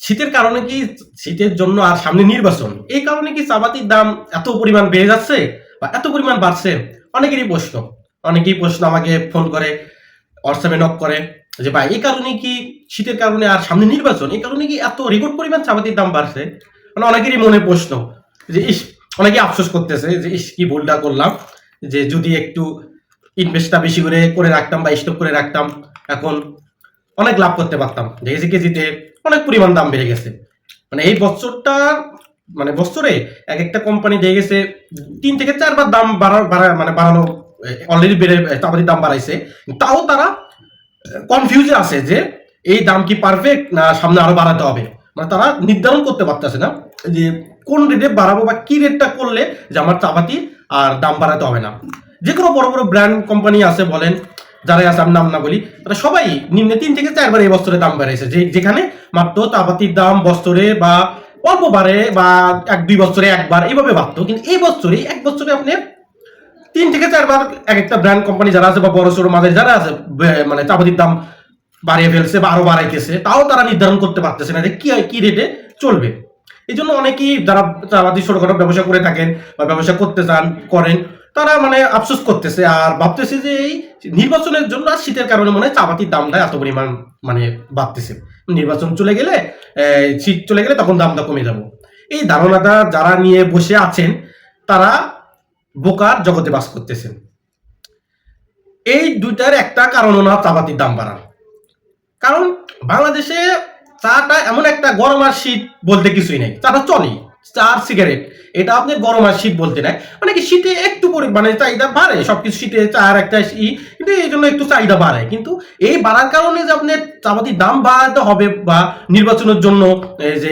শীতের কারণে কি শীতের জন্য আর সামনে নির্বাচন, এই কারণে কি চাপাতির দাম এত পরিমাণ বেড়ে যাচ্ছে বা এত পরিমাণ বাড়ছে? অনেকেরই প্রশ্ন। অনেকেই প্রশ্ন আমাকে ফোন করে, হোয়াটসঅ্যাপে নক করে যে ভাই এই কারণে কি শীতের কারণে আর সামনে নির্বাচন, এই কারণে কি এত রেকর্ড পরিমাণ চাপাতির দাম বাড়ছে? মানে অনেকেরই মনে প্রশ্ন যে ইস, অনেকে আফসোস করতেছে যে ইস কি ভুলটা করলাম, যে যদি একটু ইনভেস্টটা বেশি করে করে রাখতাম বা স্টক করে রাখতাম, এখন অনেক লাভ করতে পারতাম। দেখেছি কেজিতে অনেক পরিমাণ দাম বেড়ে গেছে। মানে এই বছরটা, মানে বছরে এক একটা কোম্পানি দিয়ে গেছে 3 থেকে 4 বার দাম বাড়ানো, অলরেডি বেড়ে চাপাতির দাম বাড়াইছে। তাও তারা কনফিউজে আছে যে এই দাম কি পারফেক্ট না সামনে আরো বাড়াতে হবে। মানে তারা নির্ধারণ করতে পারতেছে না যে কোন রেটে বাড়াবো বা কি রেটটা করলে যে আমার চাপাতি আর দাম বাড়াতে হবে না। যে কোনো বড় বড় ব্র্যান্ড কোম্পানি আছে বলেন, যারা আছে আমি নাম না বলি, তারা সবাই নিম্নে 3 থেকে 4 বার এই বছরে দাম বাড়াইছে। যেখানে মাত্র চাপাতির দাম বছরে বা অল্প বাড়ে বা 1-2 বছরে একবার এইভাবে বাড়তো, কিন্তু এই বছরে এক বছরে আপনি 3 থেকে 4 বার এক একটা ব্র্যান্ড কোম্পানি যারা আছে বা বড় সড়ো মাঝে যারা আছে মানে চাপাতির দাম বাড়িয়ে ফেলছে বা আরো বাড়াইতেছে, তাও তারা নির্ধারণ করতে পারতেছে না যে কি রেটে চলবে। এই জন্য অনেকেই যারা চাপাতি ছোটখাটো ব্যবসা করে থাকেন বা ব্যবসা করতে চান করেন, তারা মানে আফসোস করতেছে আর ভাবতেছে যে এই নির্বাচনের জন্য আর শীতের কারণে মনে হয় চাপাতির দামটা এত পরিমাণ মানে বাড়তেছে। নির্বাচন চলে গেলে, শীত চলে গেলে তখন দামটা কমে যাব। এই ধারণাটা যারা নিয়ে বসে আছেন তারা বোকার জগতে বাস করতেছেন। এই দুইটার একটা কারণও না চাপাতির দাম বাড়ার। কারণ বাংলাদেশে চাটা এমন একটা গরম আর শীত বলতে কিছুই নেই, চাটা চলেই। চা আর সিগারেট এটা আপনি গরম আর শীত বলতে নাই, মানে কি শীতে একটু মানে চাহিদা বাড়ে, সবকিছু শীতে চার একটা কিন্তু এই জন্য একটু চাহিদা বাড়ে। কিন্তু এই বাড়ার কারণে যে আপনি চাপাতির দাম বাড়াতে হবে বা নির্বাচনের জন্য যে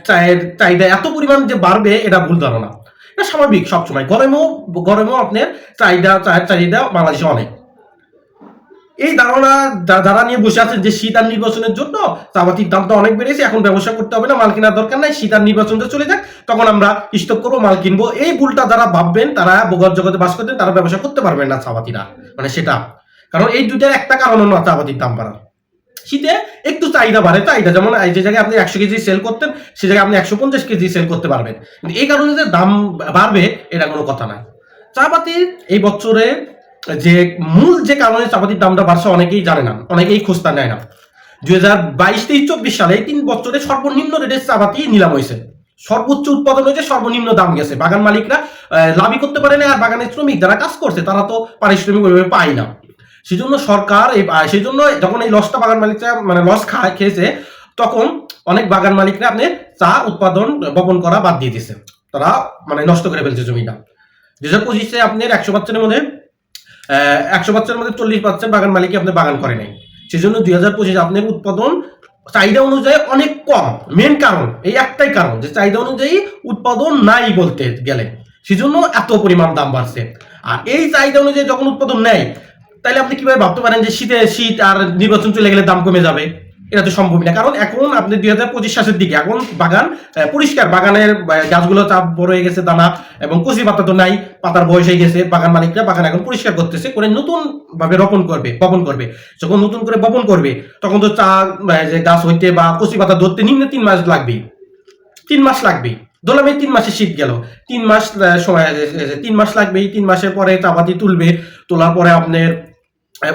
চায়ের চাহিদা এত পরিমাণ যে বাড়বে, এটা ভুল ধারণা। এটা স্বাভাবিক, সবসময় গরমেও আপনার চায়ের চাহিদা বাংলাদেশে অনেক। এই ধারণা যারা নিয়ে বসে আছেন যে শীত আর নির্বাচনের জন্য চাপাতির দামটা অনেক বেড়েছে, এখন ব্যবসা করতে হবে না, মাল কেনার দরকার নাই, শীত আর নির্বাচনটা চলে যাক, তখন আমরা স্টক করবো, মাল কিনবো, এই ভুলটা যারা ভাববেন তারা বোকার জগতে বাস করতেন, তারা ব্যবসা করতে পারবেন না চাপাতিরা। মানে সেটা কারণ এই দুইটার একটা কারণ না চাপাতির দাম বাড়ার। শীতে একটু চাহিদা বাড়ে, চাহিদা যেমন যে জায়গায় আপনি 100 কেজি সেল করতেন সে জায়গায় আপনি 150 কেজি সেল করতে পারবেন, কিন্তু এই কারণে যে দাম বাড়বে এটা কোনো কথা না। চাপাতির এই বছরে যে মূল যে কারণে চাপাতির দামটা বাড়ছে অনেকেই জানে না, অনেকেই খোঁজটা নেয় না। 2022-23-24 সালে 3 বছরে সর্বনিম্ন রেটের চাপাতি নিলাম হয়েছে, সর্বোচ্চ উৎপাদন হয়েছে, সর্বনিম্ন দাম গেছে। বাগান মালিকরা লাভই করতে পারে না, আর বাগানের শ্রমিক যারা কাজ করছে তারা তো পারিশ্রমিক ওইভাবে পায় না। সেজন্য সরকার সেই জন্য যখন এই লসটা বাগান মালিকরা মানে লস খেয়েছে, তখন অনেক বাগান মালিকরা আপনি চা উৎপাদন বপন করা বাদ দিয়ে দিছে, তারা মানে নষ্ট করে ফেলছে জমিটা। 2025-এ আপনার 100%-এর মধ্যে 100%-এর মধ্যে 40% বাগান মালিকই আপনি বাগান করে নাই। সেজন্য 2025 আপনার উৎপাদন চাহিদা অনুযায়ী অনেক কম। মেন কারণ এই একটাই কারণ যে চাহিদা অনুযায়ী উৎপাদন নাই বলতে গেলে, সেজন্য এত পরিমাণ দাম বাড়ছে। আর এই চাহিদা অনুযায়ী যখন উৎপাদন নেয়, তাহলে আপনি কিভাবে ভাবতে পারেন যে শীত আর নির্বাচন চলে গেলে দাম কমে যাবে? এটা তো সম্ভব না। কারণ এখন আপনি 2025 শেষের দিকে, এখন বাগান পরিষ্কার, বাগানের গাছগুলো চাপ বড় হয়ে গেছে, দানা এবং কচি পাতা তো নাই, পাতার বয়স হয়ে গেছে, বাগান মালিকরা বাগান এখন পরিষ্কার করতেছে, করে নতুন ভাবে বপন করবে। যখন নতুন করে বপন করবে তখন তো চা যে গাছ হইতে বা কচি পাতা ধরতে নিম্নে 3 মাস লাগবে, 3 মাস লাগবে। ধরলাম এই 3 মাসে শীত গেল, 3 মাস সময়, 3 মাস লাগবে। এই 3 মাসের পরে চাপাতি তুলবে, তোলার পরে আপনার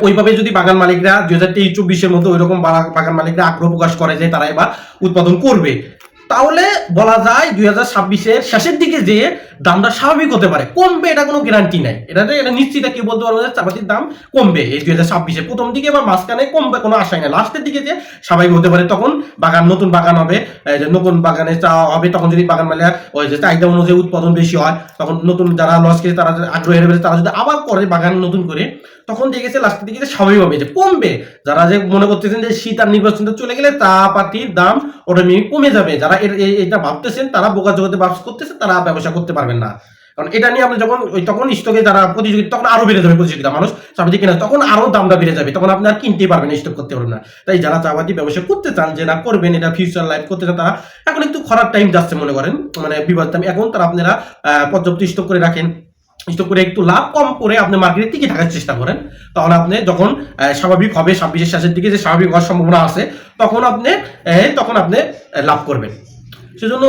ওইভাবে যদি বাগান মালিকরা 2023-24-এর মতো ওইরকম বাগান মালিকরা আগ্রহ প্রকাশ করে যে তারা এবার উৎপাদন করবে, তাহলে বলা যায় 2026-এর শেষের দিকে যে দামটা স্বাভাবিক হতে পারে। কমবে এটা কোনো গ্যারান্টি নাই, এটা নিশ্চিত কি বলতে পারবো যে চাপাতির দাম কমবে এই 2026-এর প্রথম দিকে বা মাঝখানে কমবে কোনো আশাই নাই। লাস্টের দিকে যে স্বাভাবিক হতে পারে, তখন নতুন বাগান হবে, নতুন বাগানে চা হবে, তখন যদি বাগান মালিক ওই যে চাহিদা অনুযায়ী উৎপাদন বেশি হয়, তখন নতুন যারা লস খেয়েছে তারা আগ্রহী হয়ে তারা যদি আবার করে বাগান নতুন করে, তখন দেখেছে লাস্টের দিকে স্বাভাবিকভাবে যে কমবে। যারা যে মনে করতেছেন যে শীত আর নির্বাচনটা চলে গেলে চাপাতির দাম অটোমেটিক কমে যাবে, যারা এটা ভাবতেছেন তারা বোকা জগতে বাস করতেছে, তারা ব্যবসা করতে পারবেন না। কারণ এটা নিয়ে আপনি যখন তখন স্টকে যারা প্রতিযোগিতা, তখন আরো বেড়ে যাবে প্রতিযোগিতা, মানুষ চাপাতি কেনা, তখন আরো দামটা বেড়ে যাবে, তখন আপনি আর কিনতেই পারবেন না, স্টক করতে পারবেন না। তাই যারা চাপাতি ব্যবসা করতে চান, যে না করবেন এটা ফিউচার লাইফ করতে চান, তারা এখন একটু খরার টাইম যাচ্ছে মনে করেন, মানে বিবাদ টাইম, এখন তারা আপনারা পর্যাপ্ত স্টক করে রাখেন। স্টক করে একটু লাভ কম করে আপনি মার্কেটে টিকে থাকার চেষ্টা করেন, তাহলে আপনি যখন স্বাভাবিক হবে 26-এর শেষের দিকে যে স্বাভাবিক হওয়ার সম্ভাবনা আছে, তখন আপনি লাভ করবেন। সেজন্য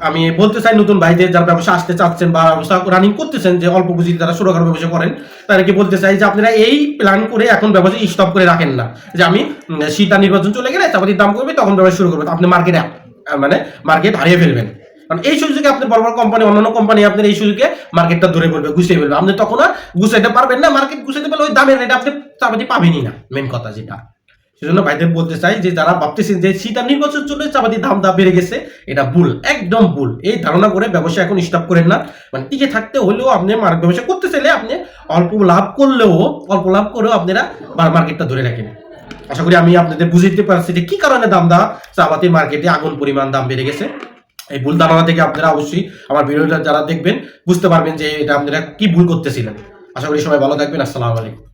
আমি বলতে চাই নতুন ভাইদের যারা ব্যবসা আসতে চাচ্ছেন বা ব্যবসা রানিং করতেছেন, যে অল্প পুঁজিতে তারা ছোটখাটো ব্যবসা করেন, তাদেরকে বলতে চাই যে আপনারা এই প্ল্যান করে এখন ব্যবসা স্টপ করে রাখেন না, যে আমি শীত নির্বাচন চলে গেলে চাপাতির দাম করবে তখন ব্যবসা শুরু করবে, আপনি মার্কেট হারিয়ে ফেলবেন। কারণ এই সুযোগে আপনি বড় বড় কোম্পানি, অন্যান্য কোম্পানি আপনার এই সুযোগে মার্কেটটা ধরে বলবে, গুছিয়ে ফেলবে, আপনি তখন আর গুছাইতে পারবেন না। মার্কেট গুছাইতে পারলে ওই দামের রেটে আপনি চাপাতি পাবেনই না, মেন কথা যেটা। সেজন্য ভাইদের বলতে চাই যে যারা ভাবতেছেন যে শীত আর নির্বাচন চলে চাপাতির দাম বেড়ে গেছে, এটা ভুল, একদম ভুল। এই ধারণা করে ব্যবসা এখন স্টপ করেন না। মানে টিকে থাকতে হলেও আপনি ব্যবসা করতে চাইলে আপনি অল্প লাভ করেও আপনারা মার্কেটটা ধরে রাখেন। আশা করি আমি আপনাদের বুঝাইতে পারছি যে কি কারণে চাপাতির মার্কেটে আগুন পরিমাণ দাম বেড়ে গেছে। এই ভুল ধারণা থেকে আপনারা অবশ্যই আমার ভিডিওটা যারা দেখবেন বুঝতে পারবেন যে এটা আপনারা কি ভুল করতেছিলেন। আশা করি সবাই ভালো থাকবেন। আসসালামু আলাইকুম।